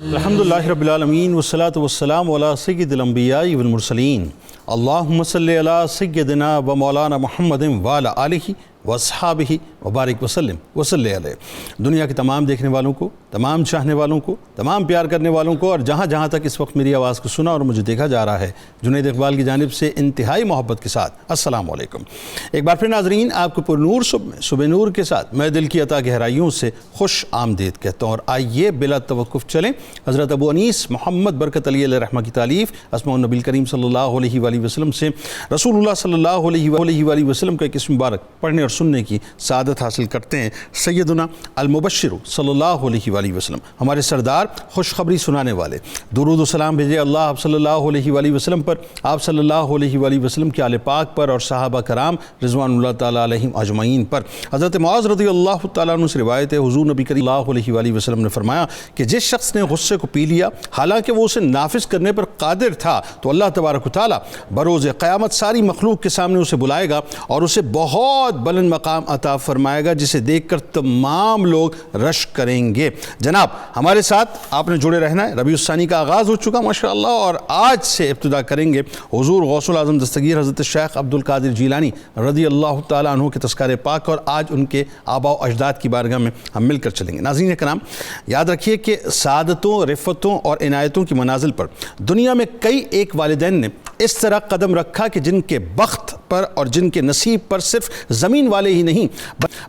الحمدللہ رب العالمین والصلاة والسلام علی سید الانبیاء والمرسلین اللہم صلی علی سیدنا و مولانا محمد وعلی آلہ واصحابہ وبارک وسلم وصلی علیہ۔ دنیا کے تمام دیکھنے والوں کو، تمام چاہنے والوں کو، تمام پیار کرنے والوں کو اور جہاں جہاں تک اس وقت میری آواز کو سنا اور مجھے دیکھا جا رہا ہے، جنید اقبال کی جانب سے انتہائی محبت کے ساتھ السلام علیکم۔ ایک بار پھر ناظرین، آپ کو پر نور صبح نور کے ساتھ میں دل کی عطا گہرائیوں سے خوش آمدید کہتا ہوں، اور آئیے بلا توقف چلیں حضرت ابو انیس محمد برکت علی علیہ رحمہ کی تالیف اسماء النبی کریم صلی اللہ علیہ وآلہ وسلم سے رسول اللہ صلی اللہ علیہ وآلہ وسلم کا ایک اسم مبارک پڑھنے اور سننے کی سعادت حاصل کرتے ہیں۔ سیدنا المبشر صلی اللہ علیہ وآلہ وسلم، ہمارے سردار، خوشخبری سنانے والے، درود و سلام بھیجے اللہ آپ صلی اللہ علیہ وآلہ وسلم پر، آپ صلی اللہ علیہ وآلہ وسلم کے آل پاک پر اور صحابہ کرام رضوان اللہ تعالیٰ علیہم اجمعین پر۔ حضرت معاذ رضی اللہ تعالیٰ عنہ سے روایت ہے، حضور نبی کریم صلی اللہ علیہ وآلہ وسلم نے فرمایا کہ جس شخص نے غصے کو پی لیا حالانکہ وہ اسے نافذ کرنے پر قادر تھا، تو اللہ تبارک و تعالیٰ بروز قیامت ساری مخلوق کے سامنے اسے بلائے گا اور اسے بہت بلند مقام عطا فرمائے گا جسے دیکھ کر تمام لوگ رشک کریں گے۔ جناب ہمارے ساتھ آپ نے جڑے رہنا ہے، ربیع الثانی کا آغاز ہو چکا ماشاءاللہ، اور آج سے ابتدا کریں گے حضور غوث العظم دستگیر حضرت شیخ عبد القادر جیلانی رضی اللہ تعالیٰ عنہ کے تذکارہ پاک، اور آج ان کے آباء و اجداد کی بارگاہ میں ہم مل کر چلیں گے۔ ناظرین کرام، یاد رکھیے کہ سعادتوں، رفتوں اور عنایتوں کی منازل پر دنیا میں کئی ایک والدین نے اس طرح قدم رکھا کہ جن کے بخت پر اور جن کے نصیب پر صرف زمین والے ہی نہیں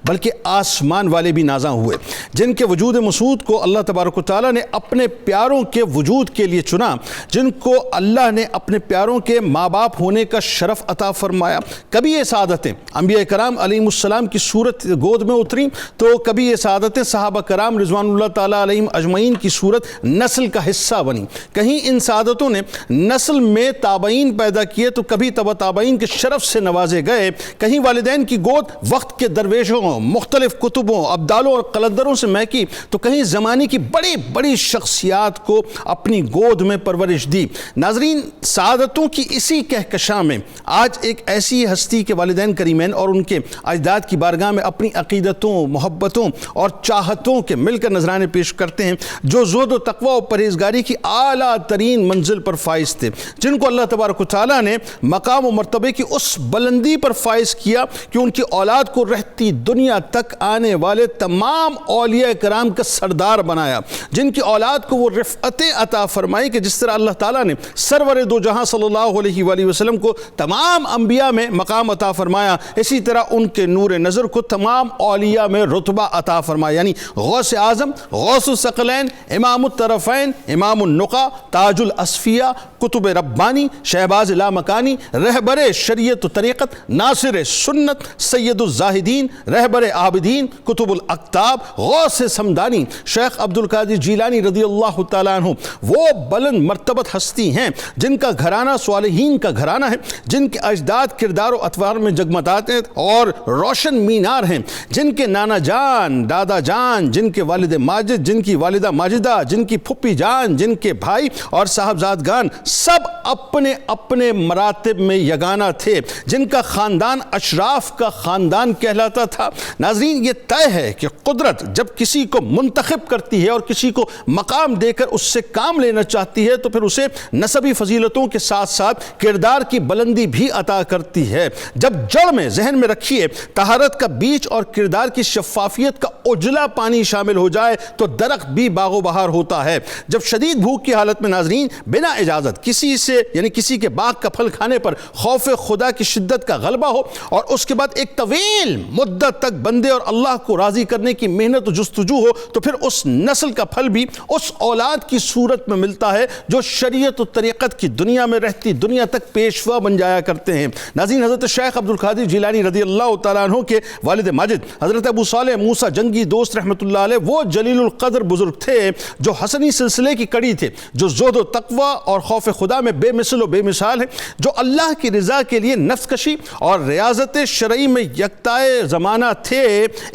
بلکہ آسمان والے بھی نازاں ہوئے، جن کے وجود مسعود کو اللہ تبارک و تعالیٰ نے اپنے پیاروں کے وجود کے لیے چنا، جن کو اللہ نے اپنے پیاروں کے ماں باپ ہونے کا شرف عطا فرمایا۔ کبھی یہ سعادتیں انبیاء کرام علیہم السلام کی صورت گود میں اتریں، تو کبھی یہ سعادتیں صحابہ کرام رضوان اللہ تعالیٰ علیہم اجمعین کی صورت نسل کا حصہ بنی۔ کہیں ان سعادتوں نے نسل میں تابعین پیدا کیے تو کبھی تبع تابعین کے شرف سے نوازے گئے، کہیں والدین کی گود وقت کے درویشوں، مختلف کتبوں، ابدالوں اور قلندروں سے مہکی، تو کہیں زمانے کی بڑی بڑی شخصیات کو اپنی گود میں پرورش دی۔ ناظرین، سعادتوں کی اسی کہکشاں میں آج ایک ایسی ہستی کے والدین کریمین اور ان کے اجداد کی بارگاہ میں اپنی عقیدتوں، محبتوں اور چاہتوں کے مل کر نذرانے پیش کرتے ہیں، جو زہد و تقوی و پرہیزگاری کی اعلیٰ ترین منزل پر فائز تھے، جن کو اللہ تبارک و تعالیٰ نے مقام و مرتبے کی اس بلندی پر فائز کیا کہ ان کی اولاد کو رہتی دنیا تک آنے والے تمام اولیاء کرام کا سردار بنایا، جن کی اولاد کو وہ رفعتیں عطا فرمائی کہ جس طرح اللہ تعالیٰ نے سرور دو جہاں صلی اللہ علیہ وآلہ وسلم کو تمام انبیاء میں مقام عطا فرمایا، اسی طرح ان کے نور نظر کو تمام اولیاء میں رتبہ عطا فرمایا، یعنی غوث اعظم، غوث الثقلین، امام الطرفین، امام النقا، تاج الاصفیاء، قطب ربانی، شہباز لامکانی، رہبر شریعت و طریقت، ناصر سنت، سید الزاہدین، رہبر عابدین، قطب الاقطاب، غوث سمدانی، شیخ عبد القادر جیلانی رضی اللہ تعالیٰ عنہ، وہ بلند مرتبت ہستی ہیں جن کا گھرانہ صالحین کا گھرانہ ہے، جن کے اجداد کردار و اطوار میں جگمگاتے ہیں اور روشن مینار ہیں، جن کے نانا جان، دادا جان، جن کے والد ماجد، جن کی والدہ ماجدہ، جن کی پھپھی جان، جن کے بھائی اور صاحبزادگان سب اپنے اپنے مراتب میں یگانہ تھے، جن کا خاندان اشراف کا خاندان کہلاتا تھا۔ ناظرین، یہ طے ہے کہ قدرت جب کسی کو منتخب کرتی ہے اور کسی کو مقام دے کر اس سے کام لینا چاہتی ہے تو پھر اسے نسبی فضیلتوں کے ساتھ ساتھ کردار کی بلندی بھی عطا کرتی ہے۔ جب جڑ میں ذہن میں رکھیے طہارت کا بیج اور کردار کی شفافیت کا اجلا پانی شامل ہو جائے تو درخت بھی باغ و بہار ہوتا ہے۔ جب شدید بھوک کی حالت میں ناظرین بنا اجازت کسی سے یعنی کسی کے باغ کا پھل کھانے پر خوف خدا کی شدت کا غلبہ ہو اور اس کے بعد ایک طویل مدت تک بندے اور اللہ کو راضی کرنے کی محنت و جستجو ہو، تو پھر اس نسل کا پھل بھی اس اولاد کی صورت میں ملتا ہے جو شریعت و طریقت کی دنیا میں رہتی دنیا تک پیشوا بن جایا کرتے ہیں۔ ناظرین، حضرت شیخ عبد القادر جیلانی رضی اللہ تعالیٰ عنہ کے والد ماجد حضرت ابو صالح موسیٰ جنگی دوست رحمۃ اللہ علیہ وہ جلیل القدر بزرگ تھے جو حسنی سلسلے کی کڑی تھے، جو زہد و تقوی اور خوف خدا میں بے مثل و بے مثال ہے، جو اللہ کی رضا کے لیے نفس کشی اور ریاضت شرعی میں یکتائے زمانہ تھے،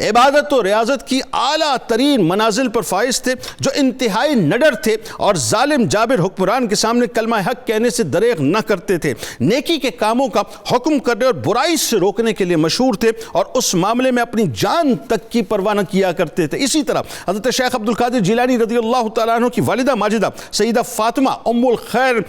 عبادت و ریاضت کی اعلیٰ ترین منازل پر فائز تھے، جو انتہائی نڈر تھے اور ظالم جابر حکمران کے سامنے کلمہ حق کہنے سے دریغ نہ کرتے تھے، نیکی کے کاموں کا حکم کرنے اور برائی سے روکنے کے لیے مشہور تھے اور اس معاملے میں اپنی جان تک کی پرواہ نہ کیا کرتے تھے۔ اسی طرح حضرت شیخ عبد القادر جیلانی رضی اللہ تعالیٰ عنہ کی والدہ ماجدہ سیدہ فاطمہ ام الخیر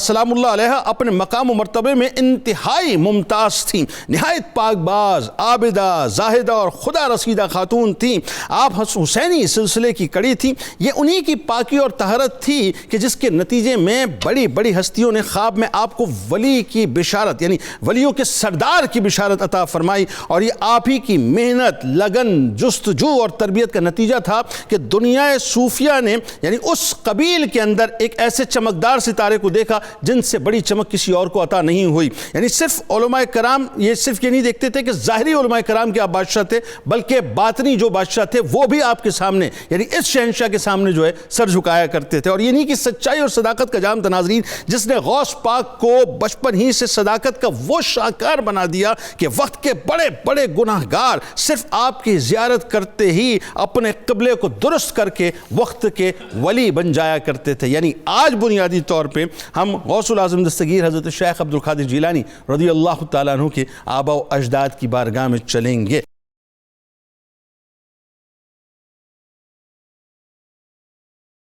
سلام اللہ علیہ اپنے مقام و مرتبے میں انتہائی ممتاز تھیں، نہایت پاک باز، عابدہ، زاہدہ اور خدا رسیدہ خاتون تھیں۔ آپ حسینی سلسلے کی کڑی تھیں۔ یہ انہی کی پاکی اور طہارت تھی کہ جس کے نتیجے میں بڑی بڑی ہستیوں نے خواب میں آپ کو ولی کی بشارت، یعنی ولیوں کے سردار کی بشارت عطا فرمائی، اور یہ آپ ہی کی محنت، لگن، جستجو اور تربیت کا نتیجہ تھا کہ دنیا صوفیہ نے یعنی اس قبیل کے اندر ایک ایسے چمکدار ستارے کو دیکھا جن سے بڑی چمک کسی اور کو عطا نہیں ہوئی۔ یعنی صرف علماء کرام یہ نہیں دیکھتے تھے کہ ظاہری علماء کرام کے آپ بادشاہ تھے، بلکہ باطنی جو بادشاہ تھے وہ بھی آپ کے سامنے یعنی اس شہنشاہ کے سامنے جو ہے سر جھکایا کرتے تھے۔ اور یہ نہیں کہ سچائی اور صداقت کا جام تھا ناظرین، جس نے غوث پاک کو بچپن ہی سے صداقت کا وہ شاہکار بنا دیا کہ وقت کے بڑے بڑے گناہگار صرف آپ کی زیارت کرتے ہی اپنے قبلے کو درست کر کے وقت کے ولی بن جایا کرتے تھے۔ یعنی آج بنیادی طور پہ ہم غوث العظم دستگیر حضرت شیخ عبد القادر جیلانی رضی اللہ تعالیٰ عنہ کے آباء و اجداد کی بارگاہ میں چلیں گے۔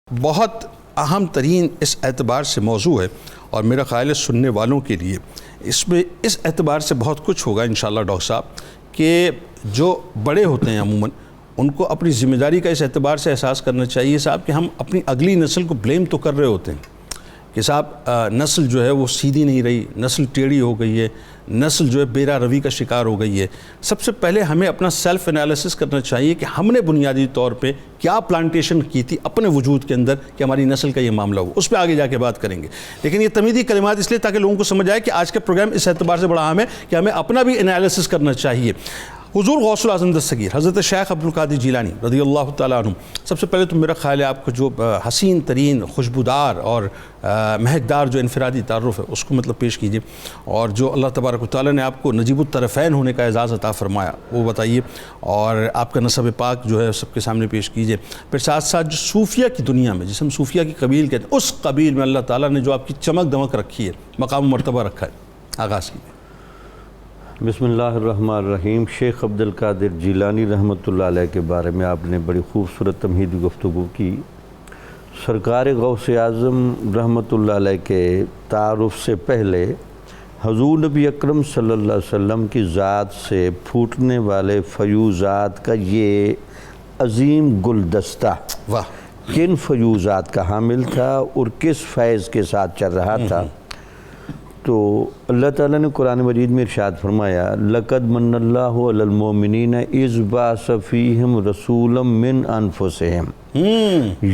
بہت اہم ترین اس اعتبار سے موضوع ہے، اور میرا خیال ہے سننے والوں کے لیے اس میں اس اعتبار سے بہت کچھ ہوگا انشاءاللہ ڈاکٹر صاحب، کہ جو بڑے ہوتے ہیں عموماً ان کو اپنی ذمہ داری کا اس اعتبار سے احساس کرنا چاہیے صاحب کہ ہم اپنی اگلی نسل کو بلیم تو کر رہے ہوتے ہیں کہ صاحب نسل جو ہے وہ سیدھی نہیں رہی، نسل ٹیڑھی ہو گئی ہے، نسل جو ہے بیرا روی کا شکار ہو گئی ہے۔ سب سے پہلے ہمیں اپنا سیلف انالیسس کرنا چاہیے کہ ہم نے بنیادی طور پہ کیا پلانٹیشن کی تھی اپنے وجود کے اندر کہ ہماری نسل کا یہ معاملہ ہو، اس پہ آگے جا کے بات کریں گے۔ لیکن یہ تمہیدی کلمات اس لیے تاکہ لوگوں کو سمجھ آئے کہ آج کا پروگرام اس اعتبار سے بڑا اہم ہے کہ ہمیں اپنا بھی انالیسس کرنا چاہیے۔ حضور غوث العظم دستگیر حضرت شیخ عبد القادر جیلانی رضی اللہ تعالیٰ عنہ، سب سے پہلے تو میرا خیال ہے آپ کو جو حسین ترین، خوشبودار اور مہکدار جو انفرادی تعارف ہے اس کو مطلب پیش کیجئے، اور جو اللہ تبارک و تعالیٰ نے آپ کو نجیب الطرفین ہونے کا اعزاز عطا فرمایا وہ بتائیے، اور آپ کا نسب پاک جو ہے سب کے سامنے پیش کیجئے۔ پھر ساتھ ساتھ جو صوفیہ کی دنیا میں، جس ہم صوفیہ کی قبیل کہتے ہیں، اس قبیل میں اللہ تعالیٰ نے جو آپ کی چمک دمک رکھی ہے، مقام و مرتبہ رکھا ہے، آغاز کیجئے۔ بسم اللہ الرحمن الرحیم۔ شیخ عبد القادر جیلانی رحمۃ اللہ علیہ کے بارے میں آپ نے بڑی خوبصورت تمہیدی گفتگو کی۔ سرکار غوث اعظم رحمۃ اللہ علیہ کے تعارف سے پہلے حضور نبی اکرم صلی اللہ علیہ وسلم کی ذات سے پھوٹنے والے فیوزات کا یہ عظیم گلدستہ کن فیوزات کا حامل تھا اور کس فیض کے ساتھ چل رہا تھا؟ تو اللہ تعالیٰ نے قرآن مجید میں ارشاد فرمایا، لَقَدْ مَنَّ اللَّهُ عَلَى الْمُؤْمِنِينَ إِذْ بَعَثَ فِيهِمْ رَسُولًا مِّنْ أَنفُسِهِمْ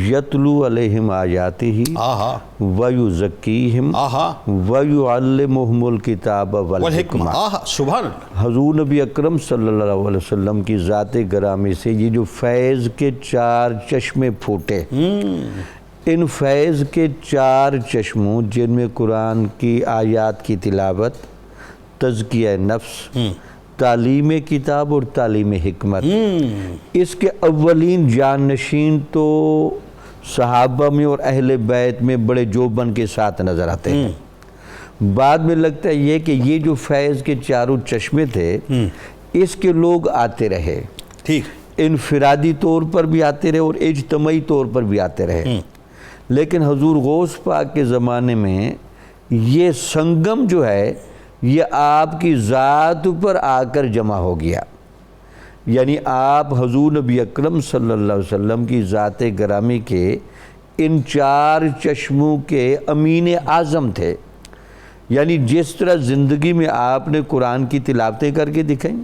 يَتْلُو عَلَيْهِمْ آيَاتِهِ وَيُزَكِّيهِمْ وَيُعَلِّمُهُمُ الْكِتَابَ وَالْحِكْمَةَ۔ سبحان اللہ۔ حضور نبی اکرم صلی اللہ علیہ وسلم کی ذات گرامی سے یہ جو فیض کے 4 چشمے پھوٹے، ان فیض کے 4 چشموں جن میں قرآن کی آیات کی تلاوت، تزکیہ نفس، تعلیم کتاب اور تعلیم حکمت، اس کے اولین جانشین تو صحابہ میں اور اہل بیت میں بڑے جوبن کے ساتھ نظر آتے ہیں۔ بعد میں لگتا ہے یہ کہ یہ جو فیض کے 4 چشمے تھے اس کے لوگ آتے رہے، انفرادی طور پر بھی آتے رہے اور اجتماعی طور پر بھی آتے رہے، لیکن حضور غوث پاک کے زمانے میں یہ سنگم جو ہے یہ آپ کی ذات پر آ کر جمع ہو گیا۔ یعنی آپ حضور نبی اکرم صلی اللہ علیہ وسلم کی ذات گرامی کے ان 4 چشموں کے امین اعظم تھے۔ یعنی جس طرح زندگی میں آپ نے قرآن کی تلاوتیں کر کے دکھائیں،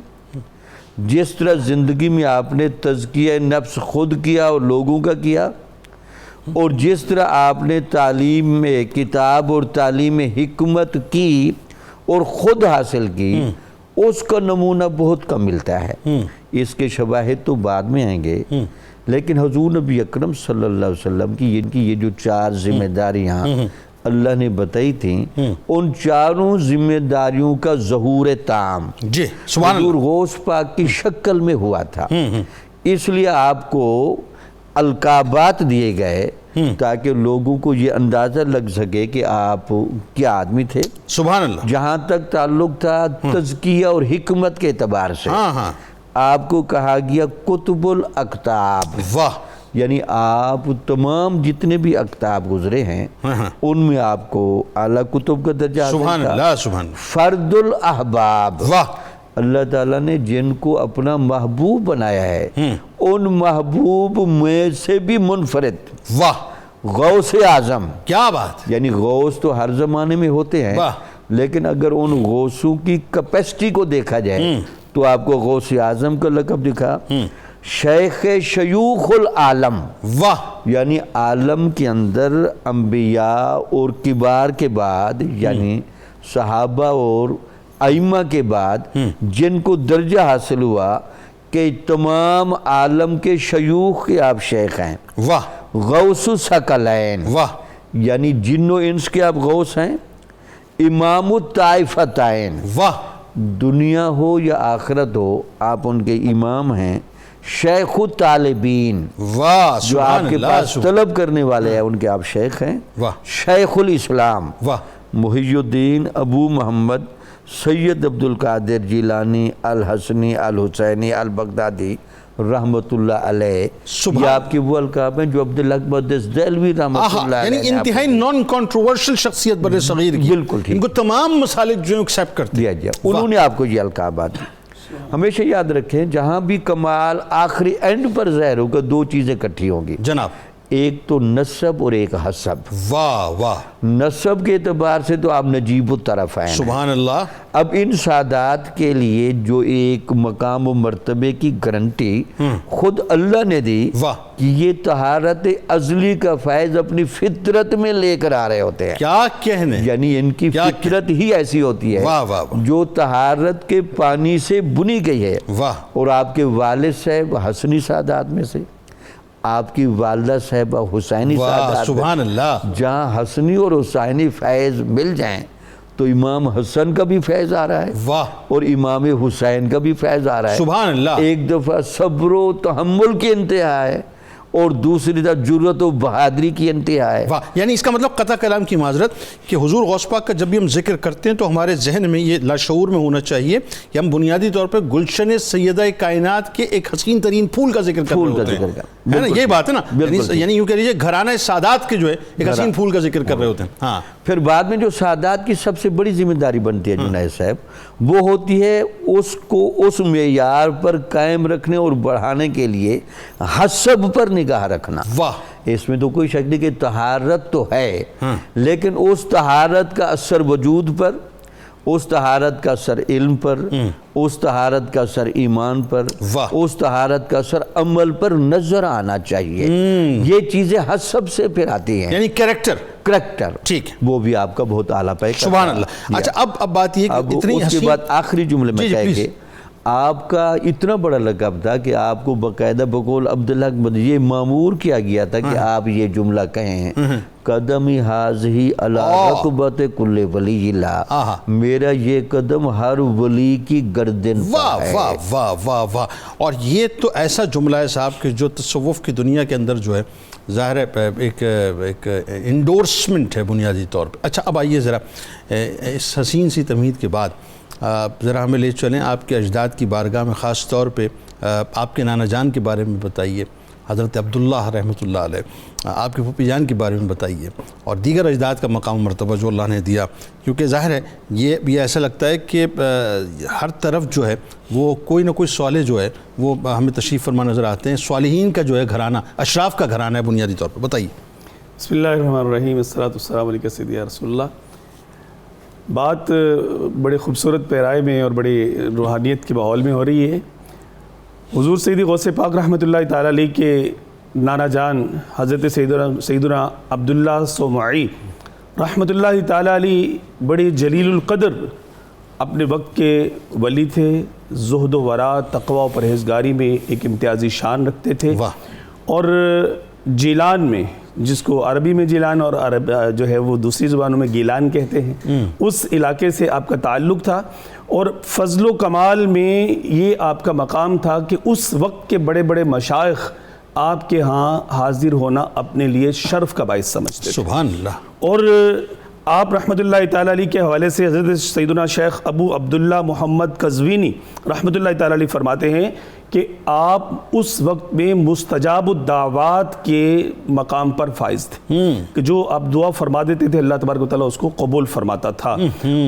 جس طرح زندگی میں آپ نے تزکیہ نفس خود کیا اور لوگوں کا کیا، اور جس طرح آپ نے تعلیم میں کتاب اور تعلیم حکمت کی اور خود حاصل کی، اس کا نمونہ بہت کم ملتا ہے۔ اس کے شواہد تو بعد میں آئیں گے، لیکن حضور نبی اکرم صلی اللہ علیہ وسلم کی یہ جو 4 ذمہ داریاں اللہ نے بتائی تھیں ان چاروں ذمہ داریوں کا ظہور تام جی سبحان حضور اللہ. غوث پاک کی شکل میں ہوا تھا. اس لیے آپ کو القابات دیے گئے تاکہ لوگوں کو یہ اندازہ لگ سکے کہ آپ کیا آدمی تھے. سبحان اللہ. جہاں تک تعلق تھا تزکیہ اور حکمت کے اعتبار سے ہاں آپ کو کہا گیا کتب الاقطاب. واہ. یعنی آپ تمام جتنے بھی اقطاب گزرے ہیں ان میں آپ کو اعلیٰ کتب کا درجہ حاصل سبحان تھا. اللہ. سبحان فرد الاحباب. واہ. اللہ تعالیٰ نے جن کو اپنا محبوب بنایا ہے ان محبوب میں سے بھی منفرد. واہ غوث اعظم. کیا بات. یعنی غوث تو ہر زمانے میں ہوتے ہیں واہ. لیکن اگر ان غوثوں کی کیپیسٹی کو دیکھا جائے تو آپ کو غوث اعظم کا لقب دکھا. شیخ شیوخ العالم. واہ. یعنی عالم کے اندر انبیاء اور کبار کے بعد یعنی صحابہ اور ائمہ کے بعد جن کو درجہ حاصل ہوا کہ تمام عالم کے شیوخ کے آپ شیخ ہیں. واہ. غوث الثقلین. واہ. یعنی جن و انس کے آپ غوث ہیں. امام الطائفتین. واہ. دنیا ہو یا آخرت ہو آپ ان کے امام ہیں. شیخ الطالبین. واہ. جو آپ سبحان کے اللہ. پاس طلب کرنے والے ہیں ان کے آپ شیخ ہیں. واہ. شیخ الاسلام. واہ. محی الدین ابو محمد سید عبد القادر جیلانی الحسنی الحسینی البغدادی رحمت اللہ علیہ. یہ آپ کے وہ القاب ہیں جو عبداللہ مقدس دہلوی رحمت اللہ علیہ یعنی انتہائی نان کنٹروورشل شخصیت بر صغیر کی. بالکل ٹھیک. ان کو تمام مسالک جو ایکسیپٹ کرتے دیا گیا. انہوں نے آپ کو یہ القابات دی. ہمیشہ یاد رکھیں جہاں بھی کمال آخری اینڈ پر ظاہر ہوگا دو چیزیں کٹھی ہوں گی. جناب. ایک تو نسب اور ایک حسب. واہ واہ. نسب کے اعتبار سے تو آپ نجیب الطرف ہیں. سبحان اللہ. اب ان سادات کے لیے جو ایک مقام و مرتبے کی گارنٹی خود اللہ نے دی واہ. کہ یہ طہارت ازلی کا فیض اپنی فطرت میں لے کر آ رہے ہوتے ہیں. کیا کہنے. یعنی ان کی فطرت ہی ایسی ہوتی ہے واہ واہ. جو طہارت کے پانی سے بنی گئی ہے. واہ. اور آپ کے والد صاحب حسنی سادات میں سے آپ کی والدہ صاحبہ حسینی سادات. سبحان اللہ. جہاں حسنی اور حسینی فیض مل جائیں تو امام حسن کا بھی فیض آ رہا ہے. واہ. اور امام حسین کا بھی فیض آ رہا ہے. سبحان اللہ. ایک دفعہ صبر و تحمل کی انتہا ہے اور دوسری طرف جرأت و بہادری کی انتہا ہے. واہ. یعنی اس کا مطلب قطع کلام کی معذرت کہ حضور غوث پاک کا جب بھی ہم ذکر کرتے ہیں تو ہمارے ذہن میں یہ لاشعور میں ہونا چاہیے کہ ہم بنیادی طور پر گلشن سیدہ کائنات کے ایک حسین ترین پھول کا ذکر کر رہے ہوتے ہیں. ہے نا یہ بات ہے نا. یعنی یوں کہہ لیجیے گھرانہ سادات کے جو ہے ایک حسین پھول کا ذکر کر رہے ہوتے ہیں. ہاں. پھر بعد میں جو سادات کی سب سے بڑی ذمہ داری بنتی ہے جنید صاحب وہ ہوتی ہے اس کو اس معیار پر قائم رکھنے اور بڑھانے کے لیے حسب پر نگاہ رکھنا. واہ. اس میں تو کوئی شک نہیں کہ طہارت تو ہے لیکن اس طہارت کا اثر وجود پر اس طہارت کا اثر علم پر اس طہارت کا اثر ایمان پر اس طہارت کا اثر عمل پر نظر آنا چاہیے. یہ چیزیں حسب سے پھر آتی ہیں یعنی کریکٹر. ٹھیک وہ بھی آپ کا بہت اعلیٰ پیک. سبحان اللہ. اچھا اب بات یہ کہ اتنی اس کے بعد آخری جملے میں کہہ کے آپ کا اتنا بڑا لقب تھا کہ آپ کو باقاعدہ بقول عبدالحق یہ معمور کیا گیا تھا کہ آپ یہ جملہ کہیں قدمی حاضی علی رقبت کل ولی اللہ. میرا یہ قدم ہر ولی کی گردن پر ہے. واہ واہ واہ واہ. اور یہ تو ایسا جملہ ہے صاحب کہ جو تصوف کی دنیا کے اندر جو ہے ظاہر ہے ایک انڈورسمنٹ ہے بنیادی طور پہ. اچھا اب آئیے ذرا اس حسین سی تمہید کے بعد ذرا ہمیں لے چلیں آپ کے اجداد کی بارگاہ میں. خاص طور پہ آپ کے نانا جان کے بارے میں بتائیے. حضرت عبداللہ رحمۃ اللہ علیہ. آپ کے پھوپھی جان کے بارے میں بتائیے اور دیگر اجداد کا مقام مرتبہ جو اللہ نے دیا. کیونکہ ظاہر ہے یہ ایسا لگتا ہے کہ ہر طرف جو ہے وہ کوئی نہ کوئی صالح جو ہے وہ ہمیں تشریف فرما نظر آتے ہیں. صالحین کا جو ہے گھرانہ اشراف کا گھرانہ ہے بنیادی طور پر. بتائیے. بسم اللہ الرحمن الرحیم. الصلاۃ والسلام علیک سیدی یا رسول اللہ. بات بڑے خوبصورت پیرائے میں اور بڑی روحانیت کے ماحول میں ہو رہی ہے. حضور سیدی غوث پاک رحمۃ اللہ تعالیٰ علیہ کے نانا جان حضرت سیدنا عبداللہ صومعی رحمۃ اللہ تعالیٰ علیہ بڑے جلیل القدر اپنے وقت کے ولی تھے. زہد و ورع تقوی و پرہیزگاری میں ایک امتیازی شان رکھتے تھے. اور جیلان میں جس کو عربی میں جیلان اور جو ہے وہ دوسری زبانوں میں گیلان کہتے ہیں، اس علاقے سے آپ کا تعلق تھا، اور فضل و کمال میں یہ آپ کا مقام تھا کہ اس وقت کے بڑے بڑے مشائخ آپ کے ہاں حاضر ہونا اپنے لیے شرف کا باعث سمجھتے تھے۔ سبحان اللہ۔ اور آپ رحمۃ اللہ تعالیٰ علیہ کے حوالے سے حضرت سیدنا شیخ ابو عبداللہ محمد قزوینی رحمۃ اللہ تعالیٰ علیہ فرماتے ہیں کہ آپ اس وقت میں مستجاب الدعوات کے مقام پر فائز تھے، کہ جو آپ دعا فرما دیتے تھے اللہ تبارک و تعالیٰ اس کو قبول فرماتا تھا۔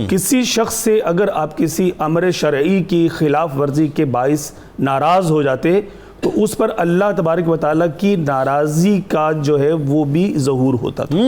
کسی شخص سے اگر آپ کسی امر شرعی کی خلاف ورزی کے باعث ناراض ہو جاتے تو اس پر اللہ تبارک و تعالیٰ کی ناراضی کا جو ہے وہ بھی ظہور ہوتا تھا،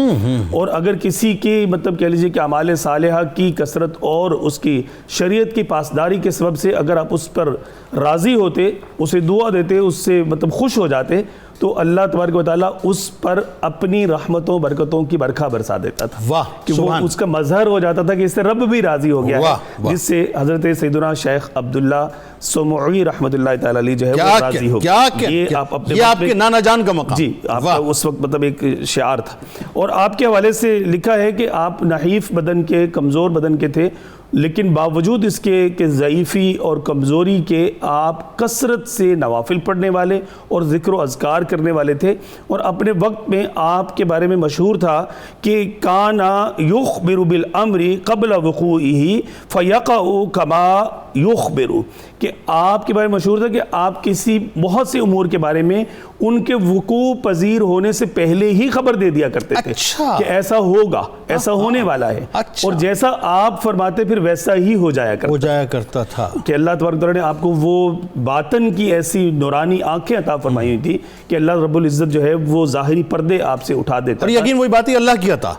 اور اگر کسی کی مطلب کہہ لیجیے کہ اعمال صالحہ کی کثرت اور اس کی شریعت کی پاسداری کے سبب سے اگر آپ اس پر راضی ہوتے، اسے دعا دیتے، اس سے مطلب خوش ہو جاتے، تو اللہ تبارک و تعالیٰ اس پر اپنی رحمتوں برکتوں کی برکھا برسا دیتا تھا، واہ، کہ وہ اس کا مظہر ہو جاتا تھا کہ اس سے رب بھی راضی ہو گیا ہے، جس سے حضرت سیدنا شیخ عبداللہ سمعی رحمۃ اللہ تعالیٰ علیہ جو ہے وہ راضی ہو گیا۔ یہ آپ کے نانا جان کا مقام، جی، آپ کا اس وقت مطلب ایک شعار تھا۔ اور آپ کے حوالے سے لکھا ہے کہ آپ نحیف بدن کے، کمزور بدن کے تھے، لیکن باوجود اس کے کہ ضعیفی اور کمزوری کے آپ کثرت سے نوافل پڑھنے والے اور ذکر و اذکار کرنے والے تھے، اور اپنے وقت میں آپ کے بارے میں مشہور تھا کہ کانا یخبر بالامر قبل وقوعہ فیقع کما یخبر، کہ آپ کے بارے میں مشہور تھا کہ آپ کسی بہت سے امور کے بارے میں ان کے وقوع پذیر ہونے سے پہلے ہی خبر دے دیا کرتے تھے کہ ایسا ہوگا، ایسا ہونے والا ہے، اور جیسا آپ فرماتے پھر ویسا ہی ہو جایا کرتا تھا، کہ اللہ تبارک تعالیٰ نے آپ کو وہ باطن کی ایسی نورانی آنکھیں عطا فرمائی ہوئی تھی کہ اللہ رب العزت جو ہے وہ ظاہری پردے آپ سے اٹھا دیتا اور یقین وہی بات ہے اللہ کی عطا،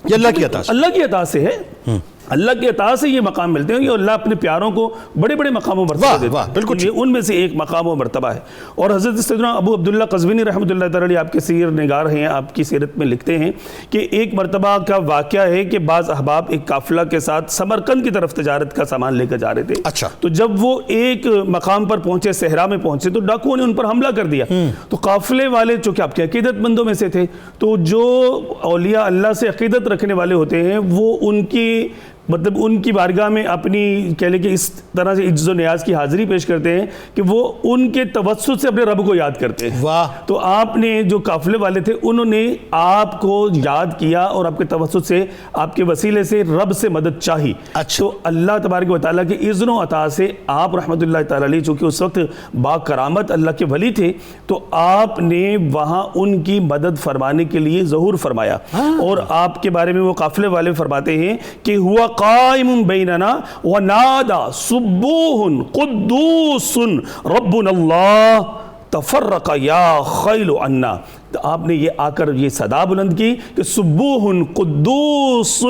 یہ اللہ کی عطا، اللہ کی عطا سے ہے، اللہ کی عطا سے یہ مقام ملتے ہیں، یہ اللہ اپنے پیاروں کو بڑے بڑے مقام و مرتبہ دیتے ہیں، بالکل یہ ان میں سے ایک مقام و مرتبہ ہے۔ اور حضرت سیدنا ابو عبداللہ قزوینی رحمۃ اللہ تعالیٰ علیہ آپ کے سیر نگار ہیں، آپ کی سیرت میں لکھتے ہیں کہ ایک مرتبہ کا واقعہ ہے کہ بعض احباب ایک قافلہ کے ساتھ سمرقند کی طرف تجارت کا سامان لے کر جا رہے تھے، تو جب وہ ایک مقام پر پہنچے، صحرا میں پہنچے، تو ڈاکوؤں نے ان پر حملہ کر دیا، تو قافلے والے چونکہ آپ کے عقیدت مندوں میں سے تھے، تو جو اولیاء اللہ سے عقیدت رکھنے والے ہوتے ہیں وہ ان کی مطلب ان کی بارگاہ میں اپنی کہہ لیں کہ اس طرح سے عجز و نیاز کی حاضری پیش کرتے ہیں کہ وہ ان کے توسط سے اپنے رب کو یاد کرتے ہیں۔ تو آپ نے جو قافلے والے تھے انہوں نے آپ کو یاد کیا اور آپ کے توسط سے، آپ کے وسیلے سے رب سے مدد چاہی، تو اللہ تبارک و تعالیٰ کے اذن و عطا سے آپ رحمۃ اللہ تعالیٰ علیہ چونکہ اس وقت با کرامت اللہ کے ولی تھے، تو آپ نے وہاں ان کی مدد فرمانے کے لیے ظہور فرمایا، اور آپ کے بارے میں وہ قافلے والے فرماتے ہیں کہ ہوا قائم بیننا ونادى سبوح قدوس ربنا اللہ تفرق یا خیل عنا، تو آپ نے یہ آ کر یہ صدا بلند کی کہ سبوح قدوس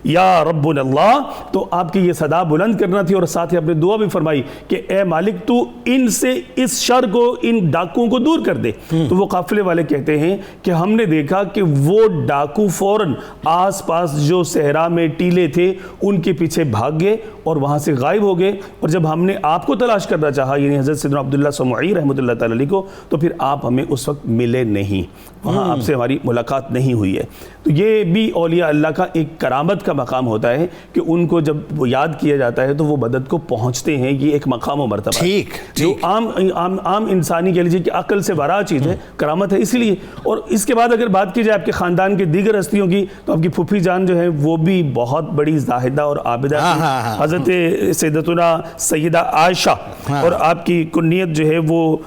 یا ربنا اللہ، تو آپ کی یہ صدا بلند کرنا تھی، اور ساتھ ہی آپ نے دعا بھی فرمائی کہ اے مالک تو ان سے اس شر کو، ان ڈاکوؤں کو دور کر دے۔ تو وہ قافلے والے کہتے ہیں کہ ہم نے دیکھا کہ وہ ڈاکو فوراً آس پاس جو صحرا میں ٹیلے تھے ان کے پیچھے بھاگ گئے اور وہاں سے غائب ہو گئے، اور جب ہم نے آپ کو تلاش کرنا چاہا، یعنی حضرت سیدنا عبداللہ سمعی رحمۃ اللہ تعالیٰ علیہ کو، تو پھر آپ ہمیں اس وقت ملے نہیں، وہاں آپ سے ہماری ملاقات نہیں ہوئی ہے۔ تو یہ بھی اولیاء اللہ کا ایک کرامت کا مقام ہوتا ہے کہ ان کو جب وہ یاد کیا جاتا ہے تو وہ مدد کو پہنچتے ہیں، یہ ایک مقام و مرتبہ ہے جو عام انسانی کہہ لیجیے کہ عقل سے ورا چیز ہے، کرامت ہے اسی لیے۔ اور اس کے بعد اگر بات کی جائے آپ کے خاندان کے دیگر ہستیوں کی، تو آپ کی پھوپھی جان جو ہے وہ بھی بہت بڑی زاہدہ اور عابدہ تھی، حضرت سیدتنا سیدہ عائشہ، اور آپ کی کنیت جو ہے وہ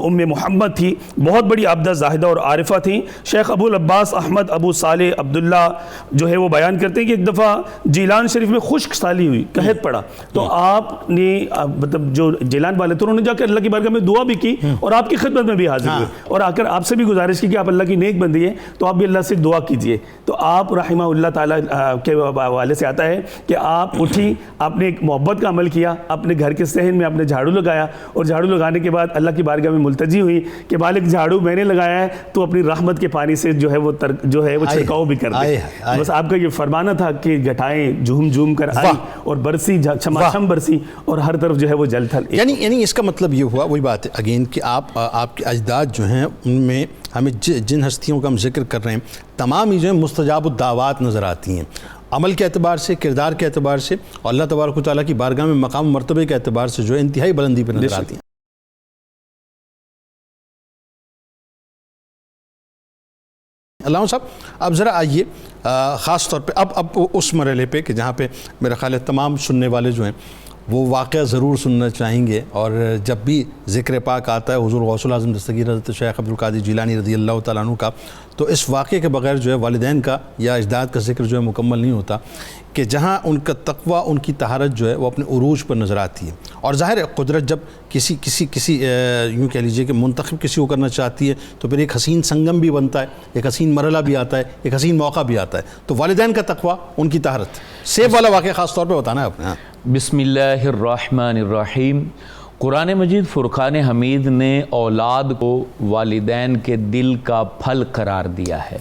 ام محمد تھی، بہت بڑی عابدہ زاہدہ اور عارفہ تھیں۔ شیخ ابو العباس احمد ابو صالح عبداللہ جو ہے وہ بیان کرتے ہیں کہ ایک دفعہ جیلان شریف میں خشک سالی ہوئی، قحط پڑا، تو آپ نے مطلب جو جیلان والے تھے انہوں نے جا کر اللہ کی بارگاہ میں دعا بھی کی اور آپ کی خدمت میں بھی حاضر ہوئے، اور آ کر آپ سے بھی گزارش کی کہ آپ اللہ کی نیک بندی ہیں تو آپ بھی اللہ سے دعا کیجئے۔ تو آپ رحمہ اللہ تعالیٰ کے حوالے سے آتا ہے کہ آپ اٹھی، آپ نے ایک محبت کا عمل کیا، اپنے گھر کے صحن میں آپ نے جھاڑو لگایا، اور جھاڑو لگانے کے بعد اللہ کی بارگاہ میں ملتجی ہوئی کہ مالک جھاڑو میں نے لگایا ہے تو اپنی رحمت کے پانی سے جو ہے وہ چھڑکاؤ بھی کر دے. بس آپ کا یہ فرمانا تھا کہ گھٹائیں جھوم جھوم کر آئی اور برسی چھماچھم برسی اور ہر طرف جو ہے وہ جل تھل. یعنی اس کا مطلب یہ ہوا وہی بات ہے اگین کہ آپ کے اجداد جو ہیں ان میں ہمیں جن ہستیوں کا ہم ذکر کر رہے ہیں تمام ہی جو ہیں مستجاب الدعوات نظر آتی ہیں، عمل کے اعتبار سے، کردار کے اعتبار سے، اور اللہ تبارک و تعالیٰ کی بارگاہ میں مقام و مرتبے کے اعتبار سے جو ہے انتہائی بلندی پہ نظر آتی ہیں. علامہ صاحب اب ذرا آئیے خاص طور پہ اب اس مرحلے پہ کہ جہاں پہ میرا خیال ہے تمام سننے والے جو ہیں وہ واقعہ ضرور سننا چاہیں گے، اور جب بھی ذکر پاک آتا ہے حضور غوث الاعظم دستگیر حضرت شیخ عبدالقادر جیلانی رضی اللہ تعالیٰ عنہ کا، تو اس واقعے کے بغیر جو ہے والدین کا یا اجداد کا ذکر جو ہے مکمل نہیں ہوتا، کہ جہاں ان کا تقوی، ان کی طہارت جو ہے وہ اپنے عروج پر نظر آتی ہے. اور ظاہر ہے قدرت جب کسی یوں کہہ لیجئے کہ منتخب کسی کو کرنا چاہتی ہے تو پھر ایک حسین سنگم بھی بنتا ہے، ایک حسین مرحلہ بھی آتا ہے، ایک حسین موقع بھی آتا ہے. تو والدین کا تقوی، ان کی طہارت، سیب والا واقعہ خاص طور پہ بتانا ہے آپ نے. بسم اللہ الرحمن الرحیم. قرآن مجید فرقان حمید نے اولاد کو والدین کے دل کا پھل قرار دیا ہے.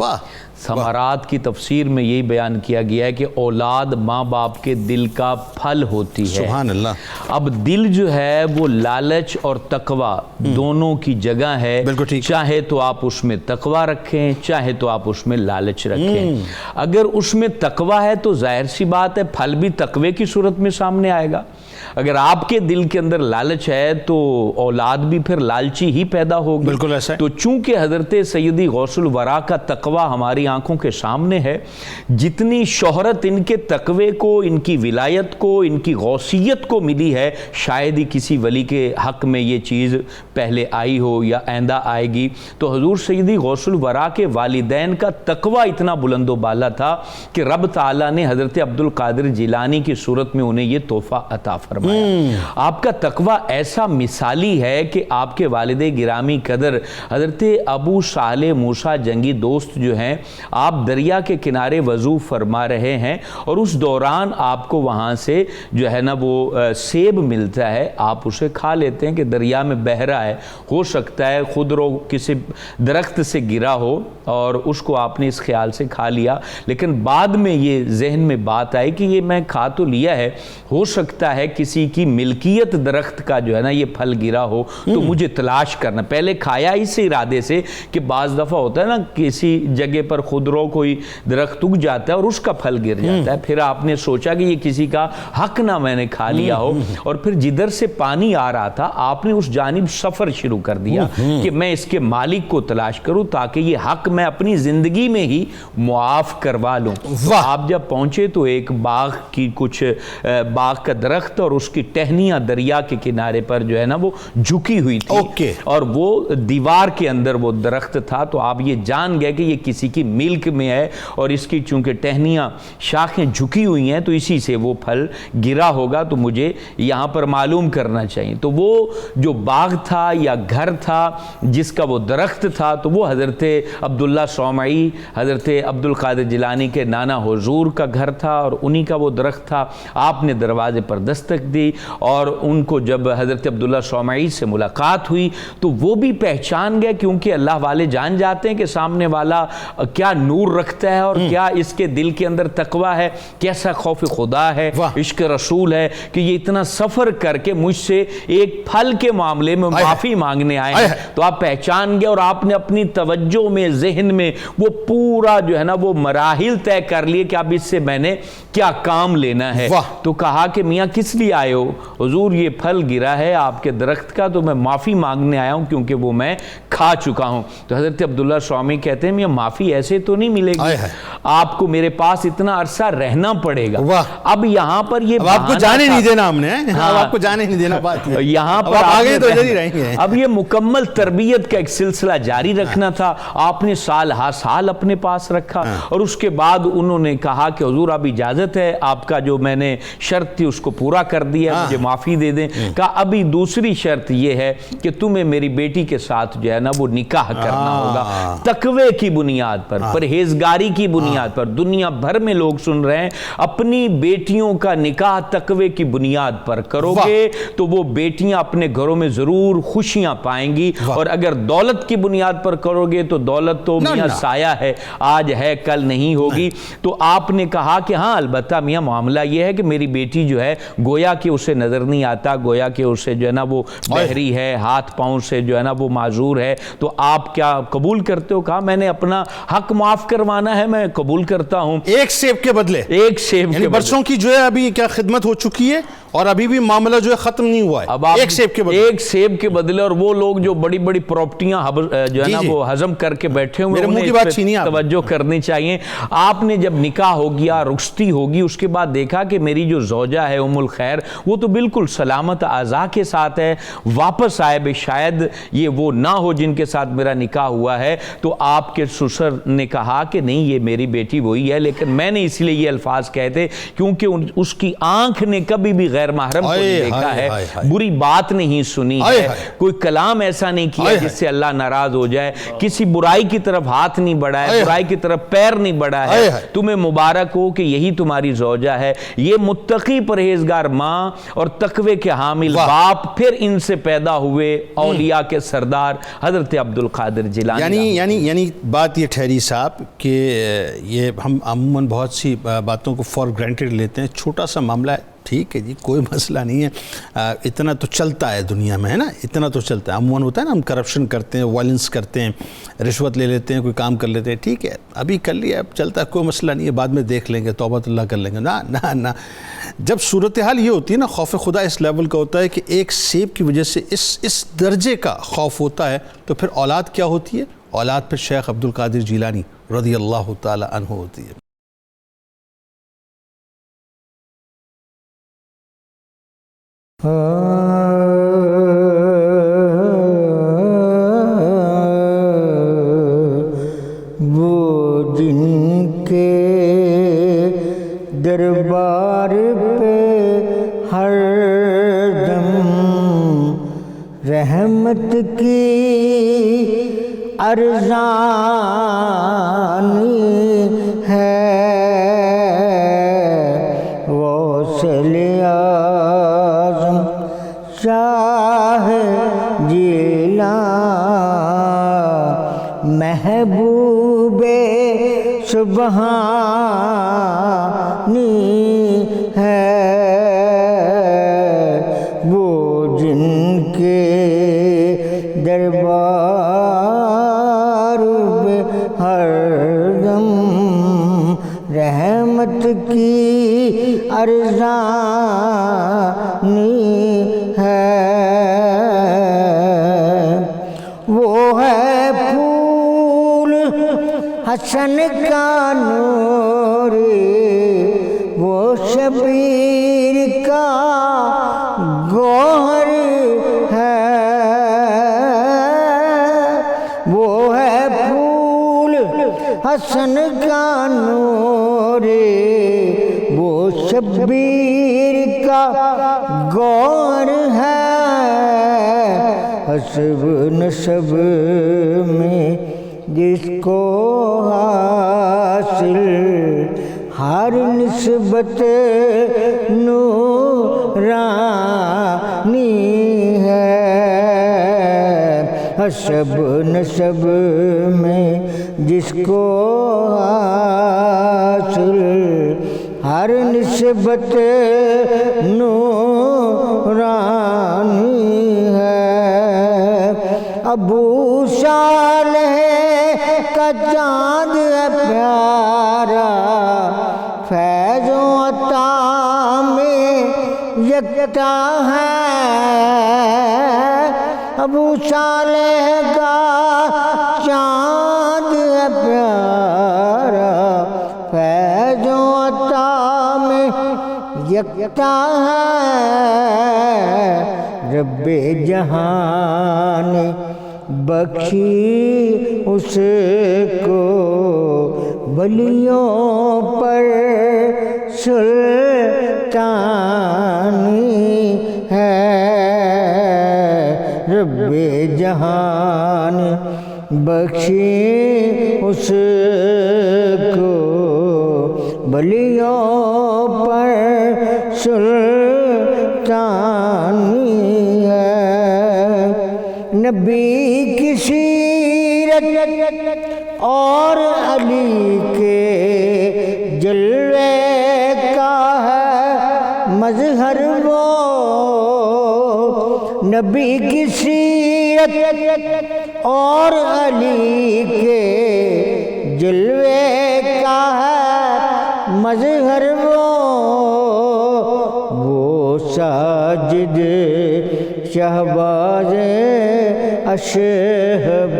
ثمرات کی تفسیر میں یہی بیان کیا گیا ہے کہ اولاد ماں باپ کے دل کا پھل ہوتی ہے. سبحان اللہ. اب دل جو ہے وہ لالچ اور تقوی دونوں کی جگہ ہے. چاہے تو آپ اس میں تقوی رکھیں، چاہے تو آپ اس میں لالچ رکھیں. اگر اس میں تقوی ہے تو ظاہر سی بات ہے پھل بھی تقوی کی صورت میں سامنے آئے گا. اگر آپ کے دل کے اندر لالچ ہے تو اولاد بھی پھر لالچی ہی پیدا ہوگی. بالکل ایسا ہے. تو چونکہ حضرت سیدی غوث الورا کا تقوی ہماری آنکھوں کے سامنے ہے، جتنی شہرت ان کے تقوی کو، ان کی ولایت کو، ان کی غوثیت کو ملی ہے، شاید ہی کسی ولی کے حق میں یہ چیز پہلے آئی ہو یا آئندہ آئے گی. تو حضور سیدی غوث الورا کے والدین کا تقوی اتنا بلند و بالا تھا کہ رب تعالیٰ نے حضرت عبدالقادر جیلانی کی صورت میں انہیں یہ تحفہ عطا فرمایا. آپ کا تقوی ایسا مثالی ہے کہ آپ کے والد گرامی قدر حضرت ابو صالح موسیٰ جنگی دوست جو ہیں، آپ دریا کے کنارے وضو فرما رہے ہیں اور اس دوران آپ کو وہاں سے جو ہے نا وہ سیب ملتا ہے. آپ اسے کھا لیتے ہیں کہ دریا میں بہہ رہا ہے، ہو سکتا ہے خود رو کسی درخت سے گرا ہو اور اس کو آپ نے اس خیال سے کھا لیا، لیکن بعد میں یہ ذہن میں بات آئی کہ یہ میں کھا تو لیا ہے، ہو سکتا ہے کسی کی ملکیت درخت کا جو ہے نا یہ پھل گرا ہو تو مجھے تلاش کرنا. پہلے کھایا اس ارادے سے کہ بعض دفعہ ہوتا ہے نا کسی جگہ پر خودرو کوئی درخت اگ جاتا ہے اور اس کا پھل گر جاتا ہے، پھر آپ نے سوچا کہ یہ کسی کا حق نہ میں نے کھا لیا ہو، اور پھر جدھر سے پانی آ رہا تھا آپ نے اس جانب سفر شروع کر دیا کہ میں اس کے مالک کو تلاش کروں تاکہ یہ حق میں اپنی زندگی میں ہی معاف کروا لوں. آپ جب پہنچے تو ایک باغ کی کچھ باغ کا درخت اور اس کی ٹہنیاں دریا کے کنارے پر جو ہے نا وہ جھکی ہوئی تھی اور وہ دیوار کے اندر وہ درخت تھا. تو آپ یہ جان گئے کہ یہ کسی کی ملک میں ہے اور اس کی چونکہ ٹہنیاں شاخیں جھکی ہوئی ہیں تو اسی سے وہ پھل گرا ہوگا، تو مجھے یہاں پر معلوم کرنا چاہیے. تو وہ جو باغ تھا یا گھر تھا جس کا وہ درخت تھا تو وہ حضرت عبداللہ صومعی، حضرت عبدالقادر جیلانی کے نانا حضور کا گھر تھا اور انہی کا وہ درخت تھا. آپ نے دروازے پر دستک دی اور ان کو جب حضرت عبداللہ صومعی سے ملاقات ہوئی تو وہ بھی پہچان گئے، کیونکہ اللہ والے جان جاتے ہیں کہ سامنے والا کیا نور رکھتا ہے اور کیا اس کے دل کے اندر تقوی ہے، کیسا خوف خدا ہے، عشق رسول ہے کہ یہ اتنا سفر کر کے مجھ سے ایک پھل کے معاملے میں معافی مانگنے آئے ہیں. تو آپ پہچان گئے اور آپ نے اپنی توجہ میں، ذہن میں وہ پورا جو ہے نا وہ مراحل طے کر لیے کہ اب اس سے میں نے کیا کام لینا ہے. تو کہا کہ میاں کس لیے آئے ہو؟ حضور یہ پھل گرا ہے آپ کے درخت کا تو میں معافی مانگنے آیا ہوں کیونکہ وہ میں کھا چکا ہوں. تو حضرت عبداللہ صومعی کہتے ہیں میاں معافی ایسے تو نہیں ملے گی، آپ کو میرے پاس اتنا عرصہ رہنا پڑے گا. اب یہاں پر یہ آپ کو جانے نہیں دینا، ہم نے آپ کو جانے نہیں دینا، بات یہاں پر آگے تو ادھر ہی رہیں گے. اب یہ مکمل تربیت کا ایک سلسلہ جاری رکھنا تھا. آپ نے سال ہا سال اپنے پاس رکھا اور اس کے بعد انہوں نے کہا کہ حضور اب اجازت ہے، آپ کا جو میں نے شرط تھی اس کو پورا کر دیا، مجھے معافی دے دیں. کہا ابھی دوسری شرط یہ ہے کہ تمہیں میری بیٹی کے ساتھ جو ہے نا نا وہ نکاح کرنا ہوگا تقوی کی بنیاد پر، پرہیزگاری کی بنیاد پر۔ دنیا بھر میں لوگ سن رہے ہیں اپنی بیٹیوں کا نکاح تقوی کی بنیاد پر کرو گے تو وہ بیٹیاں اپنے گھروں میں ضرور خوشیاں پائیں گی، اور اگر دولت کی بنیاد پر کرو گے تو دولت تو میاں سایہ ہے، آج ہے کل نہیں ہوگی۔ تو آپ نے کہا کہ ہاں البتہ میاں معاملہ یہ ہے کہ میری بیٹی جو ہے گویا کہ اسے نظر نہیں آتا، گویا کہ اسے جو ہے نا وہ بہری ہے، ہاتھ پاؤں سے جو ہے نا وہ معذور ہے، تو آپ کیا قبول کرتے ہو؟ کہا میں نے اپنا حق معاف کروانا ہے، میں قبول کرتا ہوں، ایک سیب کے بدلے، ایک سیب کے برسوں کی جو ہے ابھی کیا خدمت ہو چکی ہے اور ابھی بھی معاملہ جو ہے ختم نہیں ہوا ہے، اب آپ ایک سیب کے بدلے، ایک سیب کے بدلے۔ اور وہ لوگ جو بڑی بڑی پراپرٹیاں جو ہے نا وہ ہضم کر کے بیٹھے ہوئے، میرے منہ کی بات چھینی آپ، توجہ کرنی چاہیے۔ آپ نے جب نکاح ہو گیا، رخصتی ہوگی، اس کے بعد دیکھا کہ میری جو زوجہ ہے ام الخیر وہ تو بالکل سلامت اعضاء کے ساتھ ہے، واپس آئے، بے شاید یہ وہ نہ ہو جن کے ساتھ میرا نکاح ہوا ہے، تو آپ کے سسر نے کہا کہ نہیں یہ میری بیٹی وہی ہے، لیکن میں نے اس لیے یہ الفاظ کہے تھے کیونکہ اس کی آنکھ نے کبھی بھی غیر محرم کو نہیں دیکھا ہے، بری بات نہیں سنی ہے، کوئی کلام ایسا نہیں کیا جس سے اللہ ناراض ہو جائے، کسی برائی کی طرف ہاتھ نہیں بڑھا ہے، برائی کی طرف پیر نہیں بڑھا ہے۔ تمہیں مبارک ہو کہ یہی تمہاری زوجہ ہے۔ یہ متقی پرہیزگار ماں اور تقوی کے حامل باپ، پھر ان سے پیدا ہوئے اولیاء کے سردار حضرت عبد القادر جیلانی۔ یعنی بات یہ ٹھہری صاحب کہ یہ ہم عموماً بہت سی باتوں کو فار گرانٹیڈ لیتے ہیں، چھوٹا سا معاملہ ہے، ٹھیک ہے جی کوئی مسئلہ نہیں ہے، اتنا تو چلتا ہے دنیا میں، ہے نا، اتنا تو چلتا ہے، عموماً ہوتا ہے نا، ہم کرپشن کرتے ہیں، وائلنس کرتے ہیں، رشوت لے لیتے ہیں، کوئی کام کر لیتے ہیں، ٹھیک ہے ابھی کر لیا، اب چلتا ہے، کوئی مسئلہ نہیں ہے، بعد میں دیکھ لیں گے، توبہ اللہ کر لیں گے، نہ جب صورتحال یہ ہوتی ہے نا، خوف خدا اس لیول کا ہوتا ہے کہ ایک سیب کی وجہ سے اس درجے کا خوف ہوتا ہے، تو پھر اولاد کیا ہوتی ہے؟ اولاد پھر شیخ عبد القادر جیلانی رضی اللہ تعالی عنہ ہوتی ہے۔ وہ جن کے دربار پہ ہر دم رحمت کی ارزانی ہے، غوث اعظم شاہ جیلانی محبوب سبحانی ہے، وہ جن کے دربار پہ ہر دم رحمت کی ارزانی ہے، وہ ہے پھول حسن کا نور، وہ شبیر کا گوہر ہے، وہ ہے پھول حسن کا نور، وہ شبیر کا گوہر ہے، حسب نسب میں جس کو حاصل ہر نسبت نورانی ہے، حسب نسب میں جس کو حاصل ہر نسبت نورانی ہے، ابو صالح کا چاند ہے پیارا، فیض و عطا میں یکتا ہے، ابو صالح کا چاند ہے پیارا، فیض و عطا میں یکتا ہے، رب جہان نے بخشی اس کو ولیوں پر سلطانی ہے، رب جہان بخشی اس کو بلیوں پر سلطانی ہے، نبی کی سیرت اور علی کے جلوے کا ہے مظہر وہ، نبی کی سیرت اور علی کے جلوے کا ہے مظہر وہ ساجد شہباز اشہب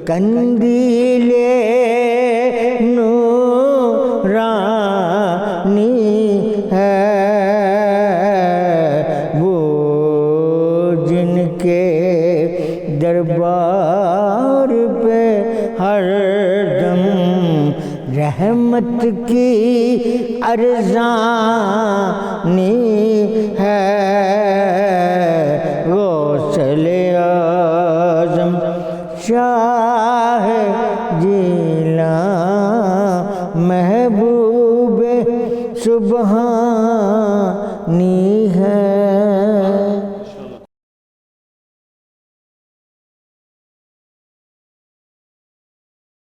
قندیل نورانی ہے، وہ جن کے دربار پہ ہر دم رحمت کی ارزانی ہے، غوث اعظم شاہ جیلان محبوب سبحانی ہے۔